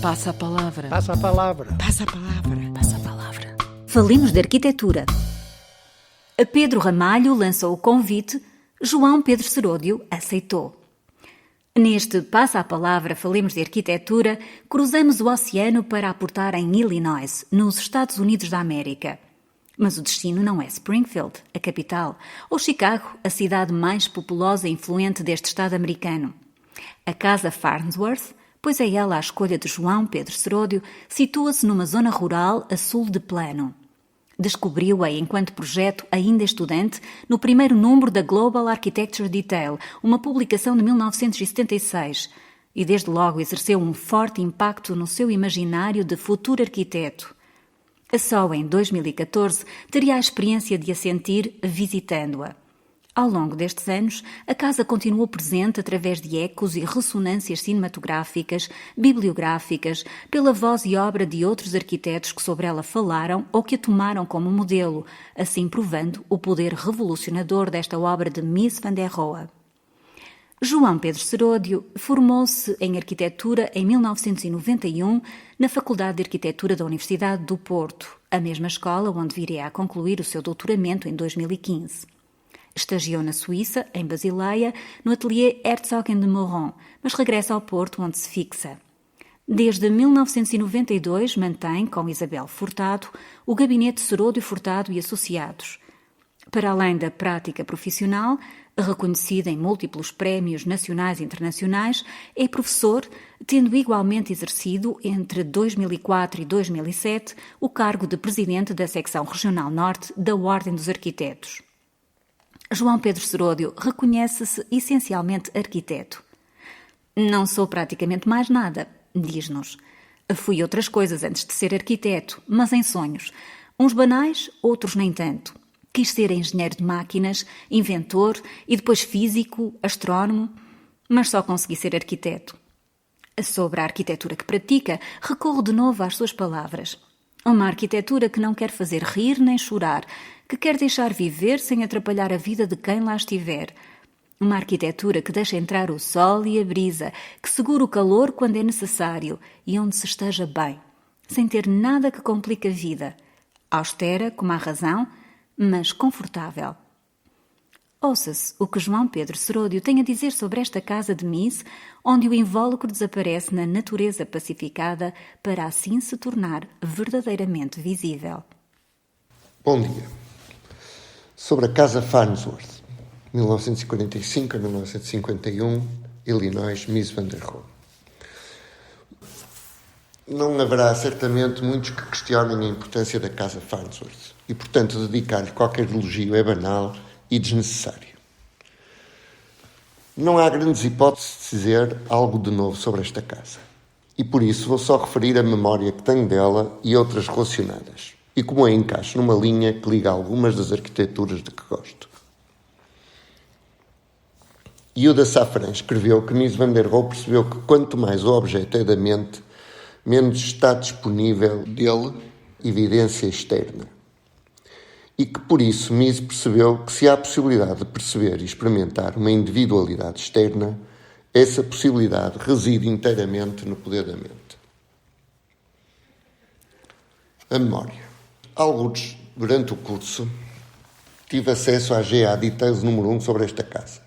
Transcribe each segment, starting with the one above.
Passa a palavra. Passa a palavra. Passa a palavra. Passa a palavra. Falemos de arquitetura. A Pedro Ramalho lançou o convite, João Pedro Seródio aceitou. Neste Passa a Palavra, falemos de arquitetura, cruzamos o oceano para aportar em Illinois, nos Estados Unidos da América. Mas o destino não é Springfield, a capital, ou Chicago, a cidade mais populosa e influente deste estado americano. A Casa Farnsworth, pois é ela a escolha de João Pedro Seródio, situa-se numa zona rural a sul de Plano. Descobriu-a enquanto projeto ainda estudante no primeiro número da Global Architecture Detail, uma publicação de 1976, e desde logo exerceu um forte impacto no seu imaginário de futuro arquiteto. Só em 2014 teria a experiência de a sentir visitando-a. Ao longo destes anos, a casa continuou presente através de ecos e ressonâncias cinematográficas, bibliográficas, pela voz e obra de outros arquitetos que sobre ela falaram ou que a tomaram como modelo, assim provando o poder revolucionador desta obra de Mies van der Rohe. João Pedro Seródio formou-se em arquitetura em 1991 na Faculdade de Arquitetura da Universidade do Porto, a mesma escola onde viria a concluir o seu doutoramento em 2015. Estagiou na Suíça, em Basileia, no ateliê Herzog de Meuron, mas regressa ao Porto, onde se fixa. Desde 1992 mantém, com Isabel Furtado, o gabinete Seródio Furtado e Associados. Para além da prática profissional, reconhecida em múltiplos prémios nacionais e internacionais, é professor, tendo igualmente exercido, entre 2004 e 2007, o cargo de presidente da Secção Regional Norte da Ordem dos Arquitetos. João Pedro Seródio reconhece-se essencialmente arquiteto. Não sou praticamente mais nada, diz-nos. Fui outras coisas antes de ser arquiteto, mas em sonhos. Uns banais, outros nem tanto. Quis ser engenheiro de máquinas, inventor e depois físico, astrónomo, mas só consegui ser arquiteto. Sobre a arquitetura que pratica, recorro de novo às suas palavras. Uma arquitetura que não quer fazer rir nem chorar, que quer deixar viver sem atrapalhar a vida de quem lá estiver. Uma arquitetura que deixa entrar o sol e a brisa, que segura o calor quando é necessário e onde se esteja bem, sem ter nada que complique a vida. Austera, como a razão, mas confortável. Ouça-se o que João Pedro Seródio tem a dizer sobre esta casa de Mies, onde o invólucro desaparece na natureza pacificada para assim se tornar verdadeiramente visível. Bom dia. Sobre a Casa Farnsworth, 1945 a 1951, Illinois, Mies van der Rohe. Não haverá certamente muitos que questionem a importância da Casa Farnsworth e, portanto, dedicar-lhe qualquer elogio é banal e desnecessário. Não há grandes hipóteses de dizer algo de novo sobre esta casa. E por isso vou só referir a memória que tenho dela e outras relacionadas, e como a encaixo numa linha que liga algumas das arquiteturas de que gosto. Yehuda Safran escreveu que Mies van der Rohe percebeu que quanto mais o objeto é da mente, menos está disponível dele evidência externa. E que por isso Mies percebeu que se há a possibilidade de perceber e experimentar uma individualidade externa, essa possibilidade reside inteiramente no poder da mente. A memória. Alguns, durante o curso, tive acesso à GA Details número 1 sobre esta casa.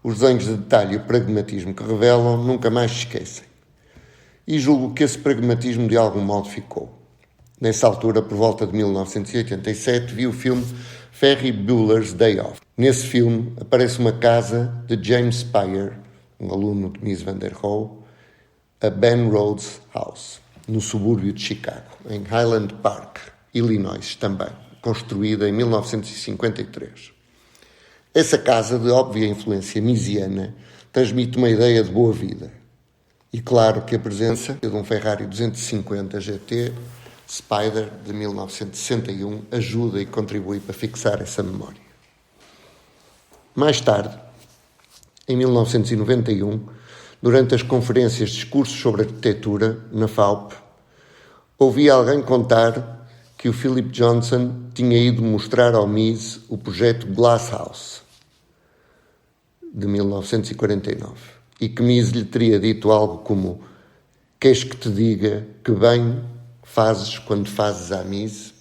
Os desenhos de detalhe e o pragmatismo que revelam nunca mais se esquecem. E julgo que esse pragmatismo de algum modo ficou. Nessa altura, por volta de 1987, vi o filme Ferris Bueller's Day Off. Nesse filme aparece uma casa de James Spire, um aluno de Mies van der Rohe, a Ben Rhodes House, no subúrbio de Chicago, em Highland Park, Illinois também, construída em 1953. Essa casa, de óbvia influência miesiana, transmite uma ideia de boa vida. E claro que a presença de um Ferrari 250 GT Spider, de 1961, ajuda e contribui para fixar essa memória. Mais tarde, em 1991, durante as conferências de discursos sobre arquitetura, na FAUP, ouvi alguém contar que o Philip Johnson tinha ido mostrar ao Mies o projeto Glass House, de 1949, e que Mies lhe teria dito algo como: Queres que te diga que bem fazes quando fazes a mise?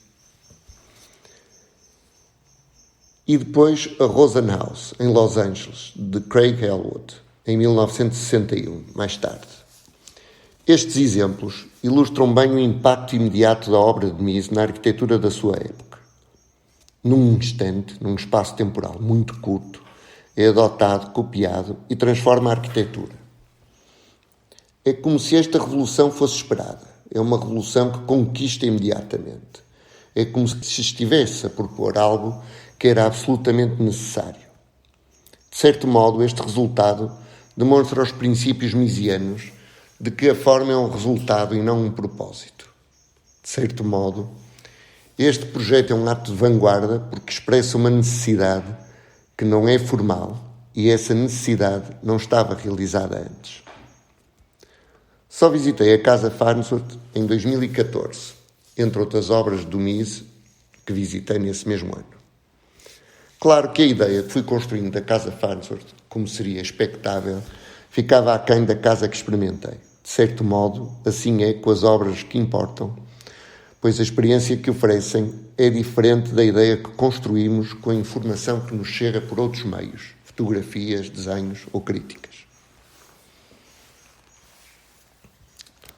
E depois a Rosenhaus, em Los Angeles, de Craig Elwood, em 1961, mais tarde. Estes exemplos ilustram bem o impacto imediato da obra de Mies na arquitetura da sua época. Num instante, num espaço temporal muito curto, é adotado, copiado e transforma a arquitetura. É como se esta revolução fosse esperada. É uma revolução que conquista imediatamente. É como se estivesse a propor algo que era absolutamente necessário. De certo modo, este resultado demonstra os princípios miesianos de que a forma é um resultado e não um propósito. De certo modo, este projeto é um ato de vanguarda porque expressa uma necessidade que não é formal e essa necessidade não estava realizada antes. Só visitei a Casa Farnsworth em 2014, entre outras obras do Mies que visitei nesse mesmo ano. Claro que a ideia que fui construindo da Casa Farnsworth, como seria expectável, ficava aquém da casa que experimentei. De certo modo, assim é com as obras que importam, pois a experiência que oferecem é diferente da ideia que construímos com a informação que nos chega por outros meios, fotografias, desenhos ou críticas.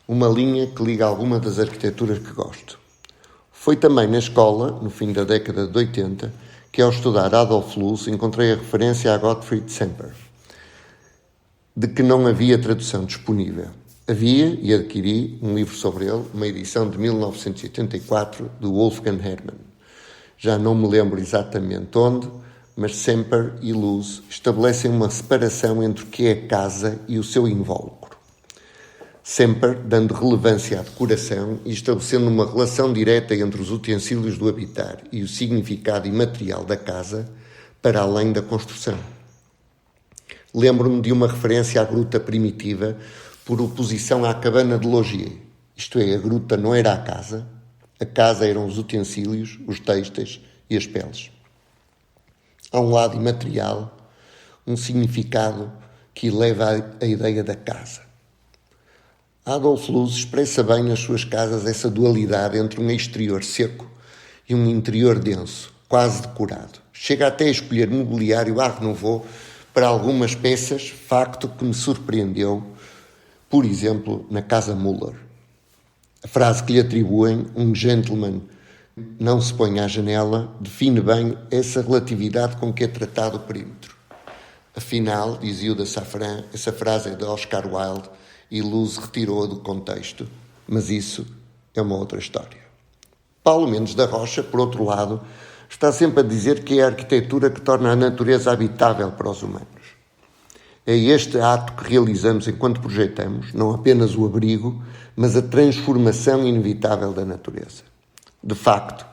Uma linha que liga alguma das arquiteturas que gosto. Foi também na escola, no fim da década de 80, que ao estudar Adolf Loos encontrei a referência a Gottfried Semper, de que não havia tradução disponível. Havia, e adquiri, um livro sobre ele, uma edição de 1984, de Wolfgang Hermann. Já não me lembro exatamente onde, mas Semper e Loos estabelecem uma separação entre o que é casa e o seu invólucro. Semper dando relevância à decoração e estabelecendo uma relação direta entre os utensílios do habitar e o significado imaterial da casa, para além da construção. Lembro-me de uma referência à gruta primitiva por oposição à cabana de Logier. Isto é, a gruta não era a casa eram os utensílios, os têxteis e as peles. Há um lado imaterial, um significado que eleva a ideia da casa. Adolf Loos expressa bem nas suas casas essa dualidade entre um exterior seco e um interior denso, quase decorado. Chega até a escolher mobiliário Art Nouveau para algumas peças, facto que me surpreendeu, por exemplo, na Casa Müller. A frase que lhe atribuem, um gentleman não se põe à janela, define bem essa relatividade com que é tratado o perímetro. Afinal, dizia o da Safran, essa frase é de Oscar Wilde e Loos retirou-a do contexto, mas isso é uma outra história. Paulo Mendes da Rocha, por outro lado, está sempre a dizer que é a arquitetura que torna a natureza habitável para os humanos. É este ato que realizamos enquanto projetamos, não apenas o abrigo, mas a transformação inevitável da natureza. De facto,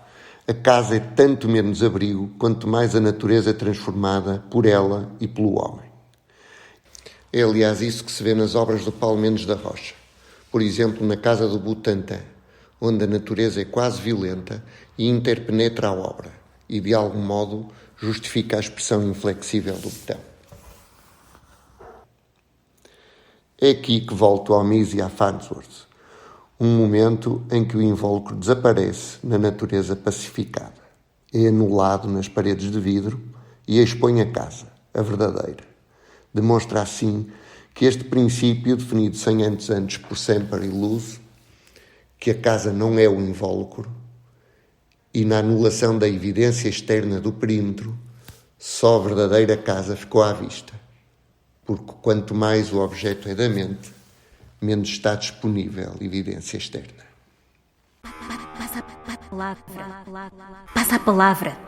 a casa é tanto menos abrigo quanto mais a natureza é transformada por ela e pelo homem. É, aliás, isso que se vê nas obras do Paulo Mendes da Rocha. Por exemplo, na Casa do Butantã, onde a natureza é quase violenta e interpenetra a obra e, de algum modo, justifica a expressão inflexível do botão. É aqui que volto ao Mies e à Farnsworth, um momento em que o invólucro desaparece na natureza pacificada, é anulado nas paredes de vidro e expõe a casa, a verdadeira. Demonstra assim que este princípio, definido 100 anos antes por Semper e Loos, que a casa não é o invólucro, e na anulação da evidência externa do perímetro, só a verdadeira casa ficou à vista, porque quanto mais o objeto é da mente, menos está disponível evidência externa. Passa a palavra.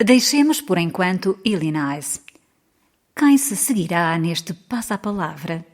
Deixemos por enquanto Illinois. Quem se seguirá neste passa a palavra?